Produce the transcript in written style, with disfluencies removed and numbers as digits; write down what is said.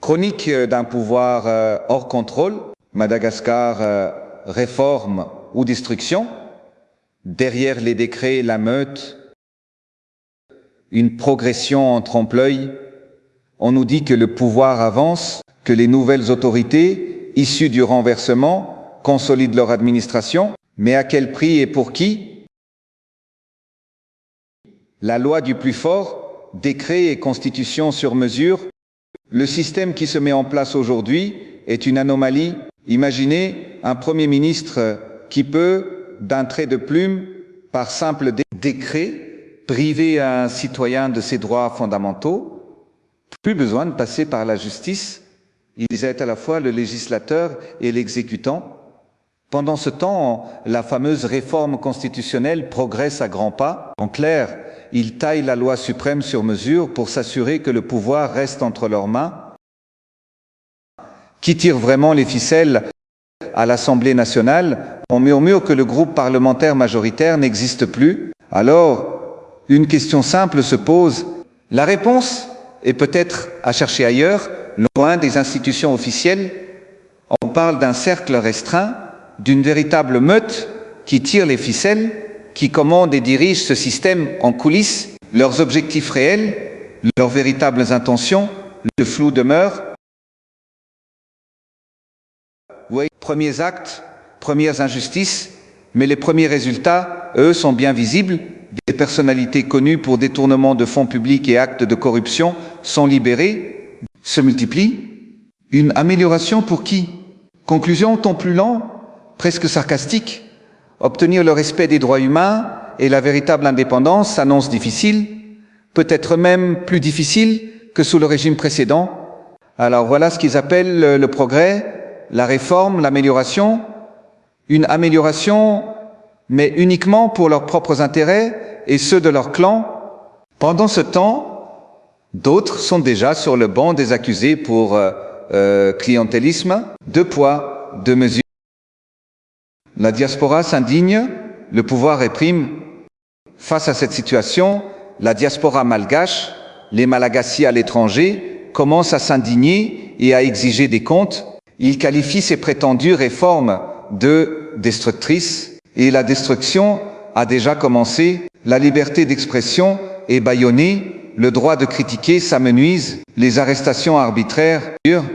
Chronique d'un pouvoir hors contrôle, Madagascar, réforme ou destruction. Derrière les décrets, la meute, une progression en trompe-l'œil. On nous dit que le pouvoir avance, que les nouvelles autorités, issues du renversement, consolident leur administration. Mais à quel prix et pour qui? La loi du plus fort, décret et constitution sur mesure. Le système qui se met en place aujourd'hui est une anomalie. Imaginez un Premier ministre qui peut, d'un trait de plume, par simple décret, priver un citoyen de ses droits fondamentaux. Plus besoin de passer par la justice. Il est à la fois le législateur et l'exécutant. Pendant ce temps, la fameuse réforme constitutionnelle progresse à grands pas. En clair, ils taillent la loi suprême sur mesure pour s'assurer que le pouvoir reste entre leurs mains. Qui tire vraiment les ficelles à l'Assemblée nationale? On murmure que le groupe parlementaire majoritaire n'existe plus. Alors, une question simple se pose. La réponse est peut-être à chercher ailleurs, loin des institutions officielles. On parle d'un cercle restreint, d'une véritable meute qui tire les ficelles, qui commande et dirige ce système en coulisses. Leurs objectifs réels, leurs véritables intentions, le flou demeure. Vous voyez, premiers actes, premières injustices, mais les premiers résultats, eux, sont bien visibles. Des personnalités connues pour détournement de fonds publics et actes de corruption sont libérées, se multiplient. Une amélioration pour qui? Conclusion, ton plus lent, presque sarcastique. Obtenir le respect des droits humains et la véritable indépendance s'annonce difficile, peut-être même plus difficile que sous le régime précédent. Alors voilà ce qu'ils appellent le progrès, la réforme, l'amélioration. Une amélioration, mais uniquement pour leurs propres intérêts et ceux de leur clan. Pendant ce temps, d'autres sont déjà sur le banc des accusés pour clientélisme. Deux poids, deux mesures. La diaspora s'indigne, le pouvoir réprime. Face à cette situation, la diaspora malgache, les Malagasy à l'étranger, commencent à s'indigner et à exiger des comptes. Ils qualifient ces prétendues réformes de destructrices et la destruction a déjà commencé. La liberté d'expression est bâillonnée, le droit de critiquer s'amenuise, les arrestations arbitraires durent.